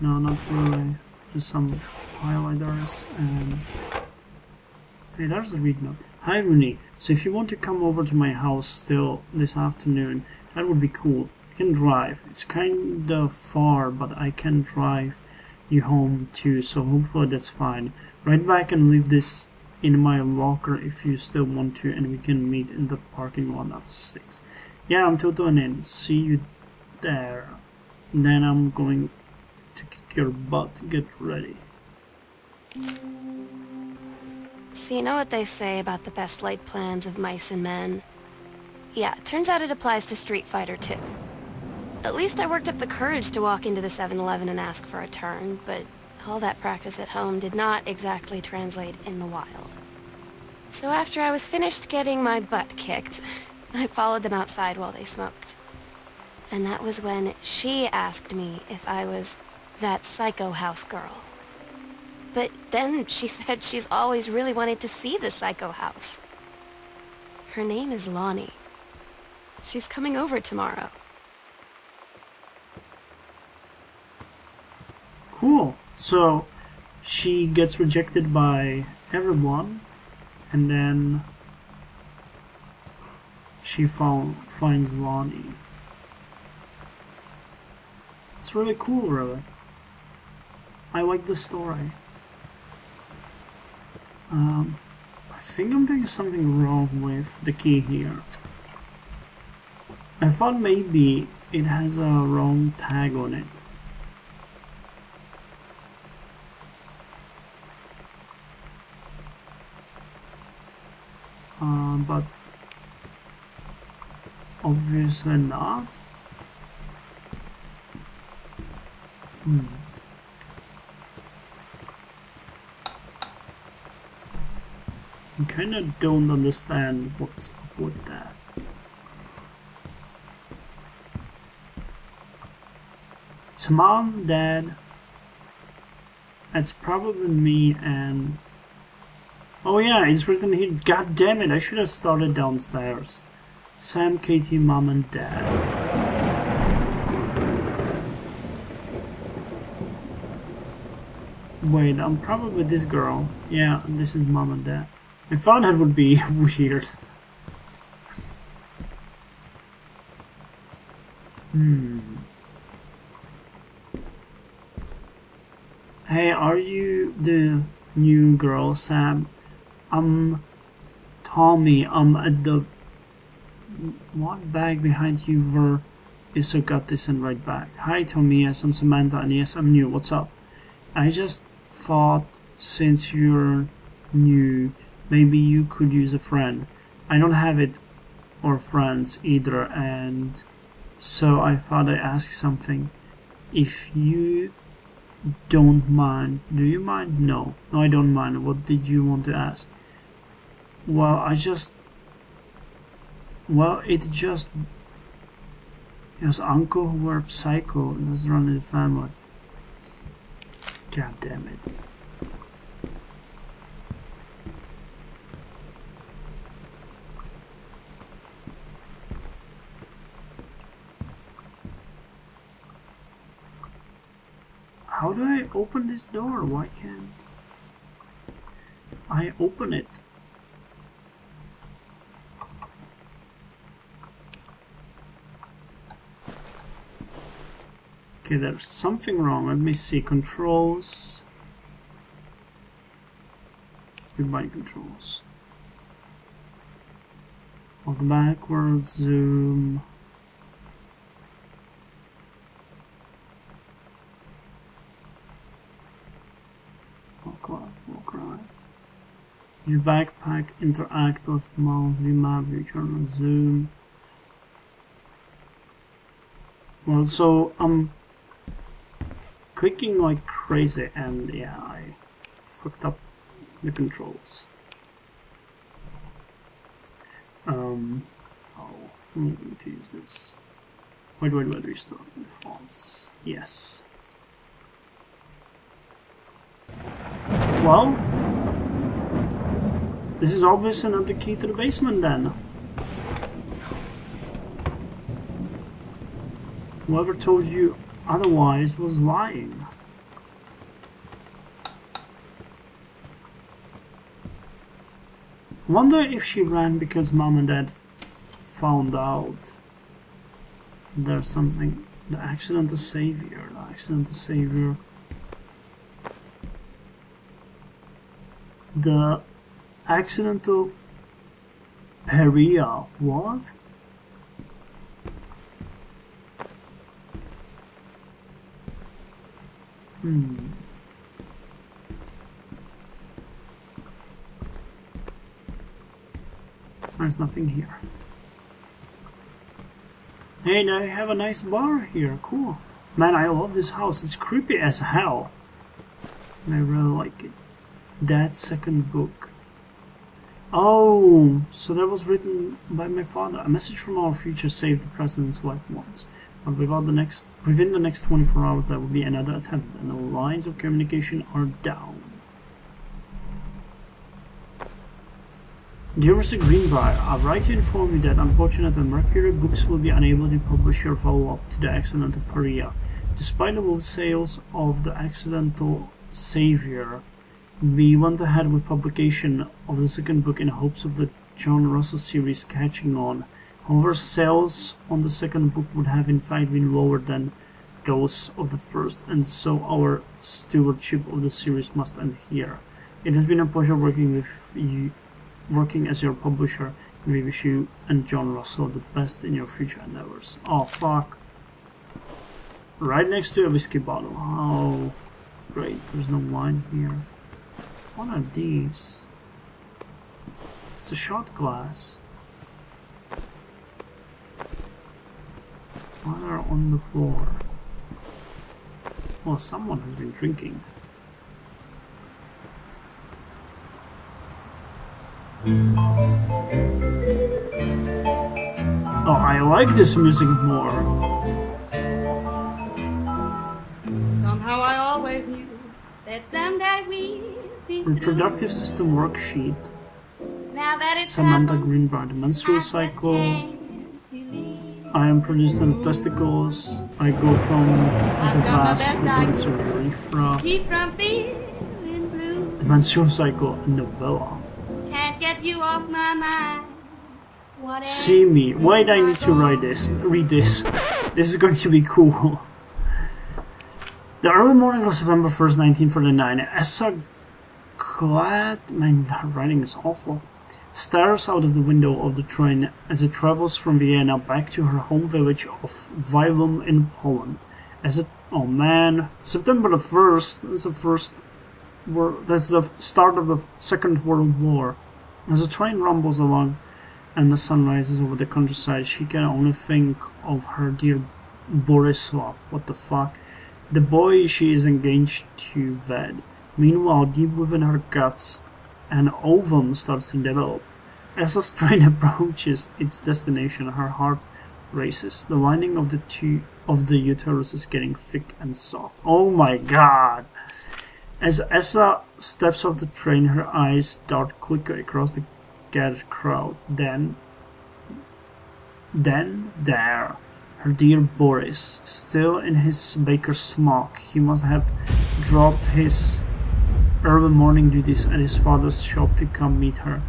No, not really. Just some highlighters and... Hey, there's a read note. Hi Rooney, so if you want to come over to my house still this afternoon, that would be cool. You can drive. It's kinda far, but I can drive you home too, so hopefully that's fine. Right back and leave this in my locker if you still want to, and we can meet in the parking lot at 6. Yeah, I'm totally in. See you there. Then I'm going to kick your butt. Get ready. So you know what they say about the best laid plans of mice and men? Yeah, it turns out it applies to Street Fighter too. At least I worked up the courage to walk into the 7-Eleven and ask for a turn, but all that practice at home did not exactly translate in the wild. So after I was finished getting my butt kicked, I followed them outside while they smoked. And that was when she asked me if I was that psycho house girl. But then she said she's always really wanted to see the psycho house. Her name is Lonnie. She's coming over tomorrow. Cool. So she gets rejected by everyone, and then she finds Lonnie. It's really cool, really. I like the story. I think I'm doing something wrong with the key here. I thought maybe it has a wrong tag on it. But obviously not. I kinda don't understand what's up with that. It's mom, dad. It's probably me and... Oh yeah, it's written here. God damn it, I should have started downstairs. Sam, Katie, mom and dad. Wait, I'm probably this girl. Yeah, this is mom and dad. I thought that would be weird. Hey, are you the new girl, Sam? I'm Tommy. I'm at the... What bag behind you were... Yes, I got this and right back. Hi, Tommy. Yes, I'm Samantha. And yes, I'm new. What's up? I just thought since you're new, maybe you could use a friend. I don't have it or friends either, and so I thought I'd ask something. If you don't mind. Do you mind? No. No, I don't mind. What did you want to ask? Well, it just... His uncle who were psycho and was running the family. God damn it. How do I open this door? Why can't I open it? Okay, there's something wrong. Let me see. Controls. Fullbright controls. Walk backwards, zoom. Walk left, walk right. Your backpack, interact with mouse, remap, return, zoom. Well, so I'm clicking like crazy, and yeah, I fucked up the controls. I'm going to use this. Wait, restart the fonts. Yes. Well, this is obviously not the key to the basement then. Whoever told you otherwise was lying. Wonder if she ran because mom and dad found out there's something. The accidental savior. The accidental savior. The accidental pariah. What? There's nothing here. Hey, they have a nice bar here. Cool. Man, I love this house. It's creepy as hell. And I really like it. Dad's second book. Oh, so that was written by my father. A message from our future saved the president's life once. But within the next 24 hours there will be another attempt, and the lines of communication are down. Dear Mr. Greenbrier, I write to inform you that unfortunately Mercury Books will be unable to publish your follow-up to the Accidental Pariah. Despite the low sales of the Accidental Savior, we went ahead with publication of the second book in hopes of the John Russell series catching on. However, sales on the second book would have in fact been lower than those of the first, and so our stewardship of the series must end here. It has been a pleasure working as your publisher, and we wish you and John Russell the best in your future endeavors. Oh fuck. Right next to a whiskey bottle. Oh great, there's no wine here. What are these? It's a shot glass. What are on the floor? Well, someone has been drinking. Oh, I like this music more. Somehow I always knew that someday we'd be Reproductive system worksheet. Now that it's Samantha Greenbrier, the menstrual cycle. I am produced in the testicles. I go from the vas to the urethra. keep from feeling blue. The menstrual cycle, a novella. Can't get you off my mind. Whatever See me. Why do I need to read this? This is going to be cool. The early morning of September 1st, 1949, Essa Glad, my writing is awful, stares out of the window of the train as it travels from Vienna back to her home village of Wilum in Poland. Oh man, September the 1st is that's the start of the Second World War. As the train rumbles along and the sun rises over the countryside, she can only think of her dear Borislav. What the fuck? The boy she is engaged to wed. Meanwhile, deep within her guts, an ovum starts to develop. As the train approaches its destination, her heart races. The lining of the uterus is getting thick and soft. Oh my god! As Essa steps off the train, her eyes dart quickly across the gathered crowd. Then there, her dear Boris, still in his baker's smock. He must have dropped his early morning duties at his father's shop to come meet her.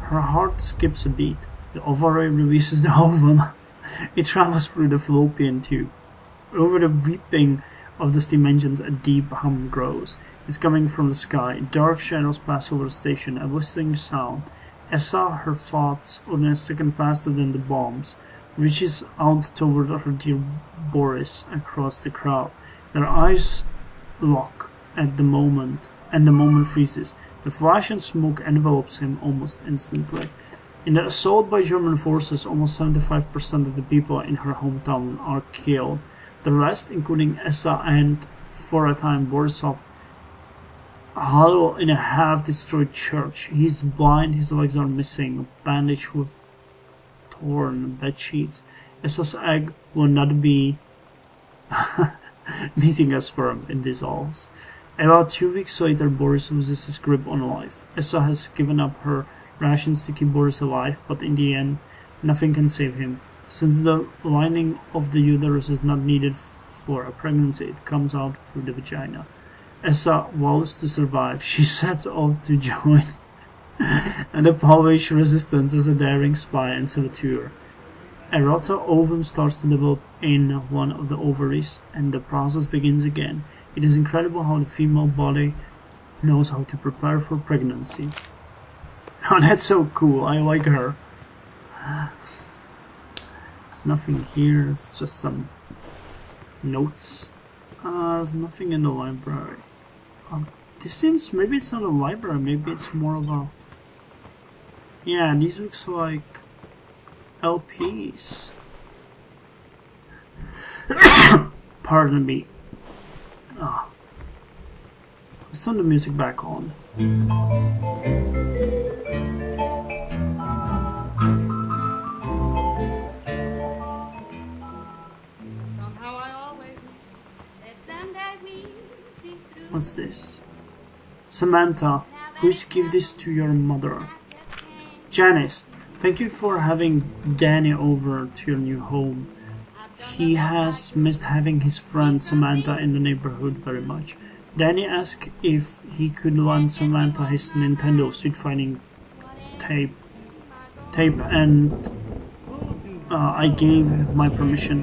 Her heart skips a beat. The ovary releases the ovum. It travels through the fallopian tube. Over the weeping of the steam engines, a deep hum grows. It's coming from the sky. Dark shadows pass over the station, a whistling sound. Essa, her thoughts on a second faster than the bombs, reaches out toward her dear Boris across the crowd. Their eyes lock at the moment, and the moment freezes. The flash and smoke envelops him almost instantly. In the assault by German forces, almost 75% of the people in her hometown are killed. The rest, including Essa and, for a time, Borisov, huddle in a half-destroyed church. He's blind, his legs are missing, bandaged with torn bed sheets. Essa's egg will not be meeting a sperm. It dissolves. About 2 weeks later, Boris loses his grip on life. Essa has given up her rations to keep Boris alive, but in the end, nothing can save him. Since the lining of the uterus is not needed for a pregnancy, it comes out through the vagina. Essa vows to survive. She sets off to join And the Polish resistance as a daring spy and saboteur. A rota ovum starts to develop in one of the ovaries, and the process begins again. It is incredible how the female body knows how to prepare for pregnancy. Oh, that's so cool. I like her. There's nothing here. It's just some notes. There's nothing in the library. This seems... maybe it's not a library. Maybe it's more of a... yeah, these looks like LPs. Pardon me. Let's turn the music back on. What's this? Samantha, please give this to your mother. Janice, thank you for having Danny over to your new home. He has missed having his friend Samantha in the neighborhood very much. Danny asked if he could lend Samantha his Nintendo Street Fighting tape and I gave my permission.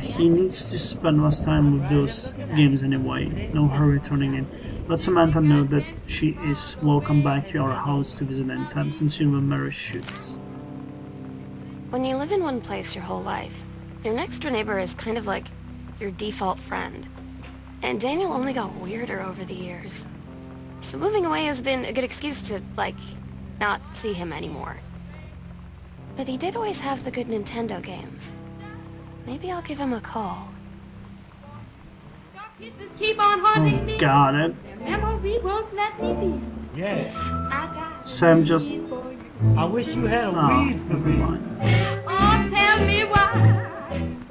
He needs to spend less time with those games anyway. No hurry turning in. Let Samantha know that she is welcome back to our house to visit anytime. Sincerely, Mary Shoots. When you live in one place your whole life, your next door neighbor is kind of like your default friend. And Daniel only got weirder over the years. So moving away has been a good excuse to, like, not see him anymore. But he did always have the good Nintendo games. Maybe I'll give him a call. Oh, got it. Yeah. Sam just... I wish you had a weed for never me. mind. Oh, tell me why.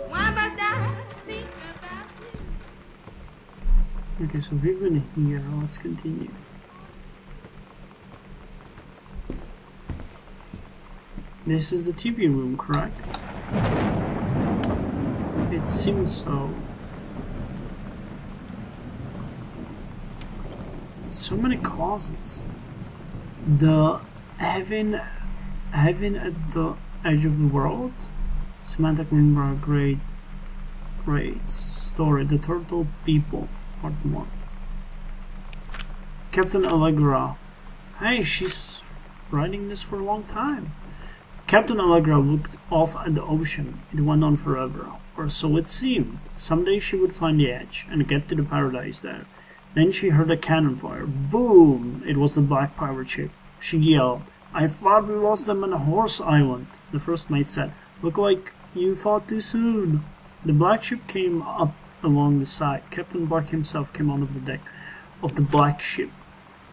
Why must I think about you? Okay, so we've been here. Let's continue. This is the TV room, correct? It seems so. So many closets. The heaven at the edge of the world. Samantha Greenberg, great story. The Turtle People, Part 1. Captain Allegra. Hey, she's writing this for a long time. Captain Allegra looked off at the ocean. It went on forever, or so it seemed. Someday she would find the edge and get to the paradise there. Then she heard a cannon fire. Boom! It was the black pirate ship. She yelled, I thought we lost them on a horse island. The first mate said, look like you thought too soon. The black ship came up along the side. Captain Black himself came out of the deck of the black ship.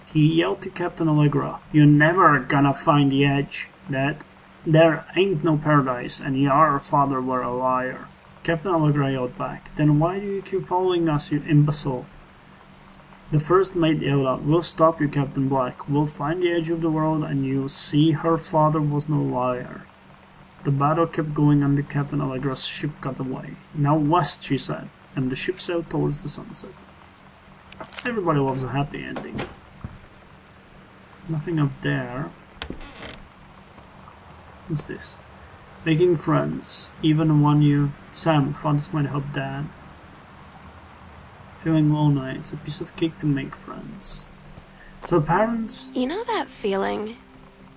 He yelled to Captain Allegra, you're never gonna find the edge. That there ain't no paradise, and your father were a liar. Captain Allegra yelled back, then why do you keep following us, you imbecile? The first mate yelled out, we'll stop you, Captain Black. We'll find the edge of the world, and you'll see her father was no liar. The battle kept going and the Captain Allegra's ship got away. Now west, she said, and the ship sailed towards the sunset. Everybody loves a happy ending. Nothing up there. What's this? Making friends, even when you... Sam, thought this might help Dan. Feeling lonely, it's a piece of cake to make friends. So parents... You know that feeling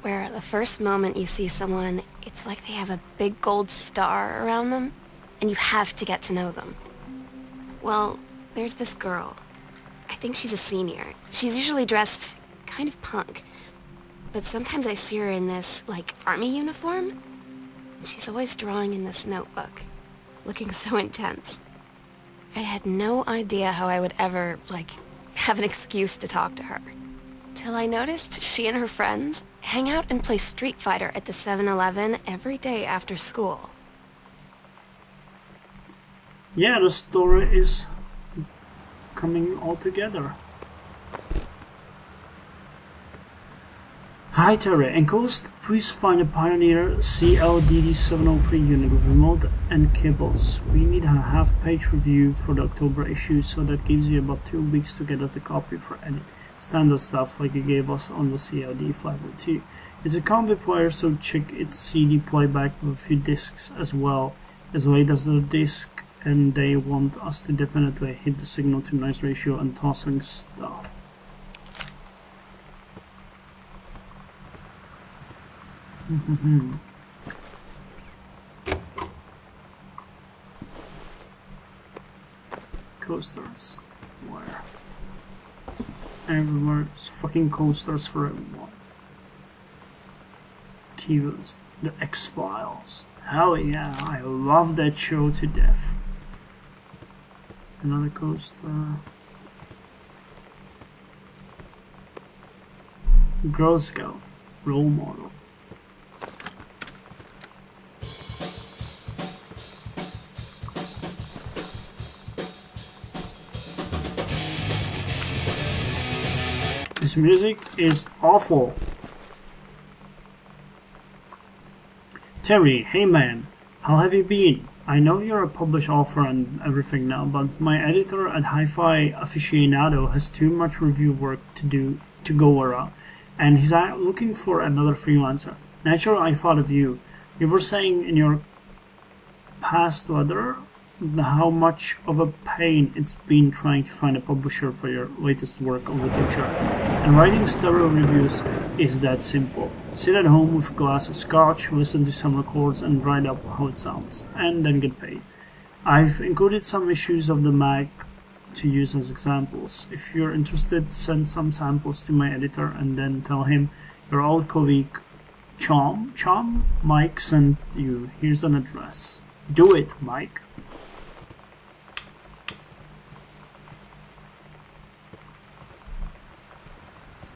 where the first moment you see someone, it's like they have a big gold star around them, and you have to get to know them? Well, there's this girl. I think she's a senior. She's usually dressed kind of punk, but sometimes I see her in this, like, army uniform. She's always drawing in this notebook, looking so intense. I had no idea how I would ever, like, have an excuse to talk to her. Till I noticed she and her friends hang out and play Street Fighter at the 7-Eleven every day after school. Yeah, the story is coming all together. Hi Terry, Enclosed, please find a Pioneer CLDD703 unit with remote and cables. We need a half-page review for the October issue, so that gives you about 2 weeks to get us the copy for edit. Standard stuff like he gave us on the CLD 502. It's a combi player, so check its CD playback with a few discs as well, as late as the disc, and they want us to definitely hit the signal to noise ratio and tossing stuff. Coasters. Where? Everywhere. There's fucking coasters for everyone. Keywords. The X-Files. Hell yeah, I love that show to death. Another coaster. Girl Scout. Role model. This music is awful. Terry, hey man, how have you been? I know you're a published author and everything now, but my editor at Hi-Fi Aficionado has too much review work to go around, and he's looking for another freelancer. Naturally, I thought of you. You were saying in your past letter how much of a pain it's been trying to find a publisher for your latest work on literature. And writing stereo reviews is that simple. Sit at home with a glass of scotch, listen to some records and write up how it sounds, and then get paid. I've included some issues of the mag to use as examples. If you're interested, send some samples to my editor and then tell him your old colleague Mike sent you. Here's an address. Do it, Mike.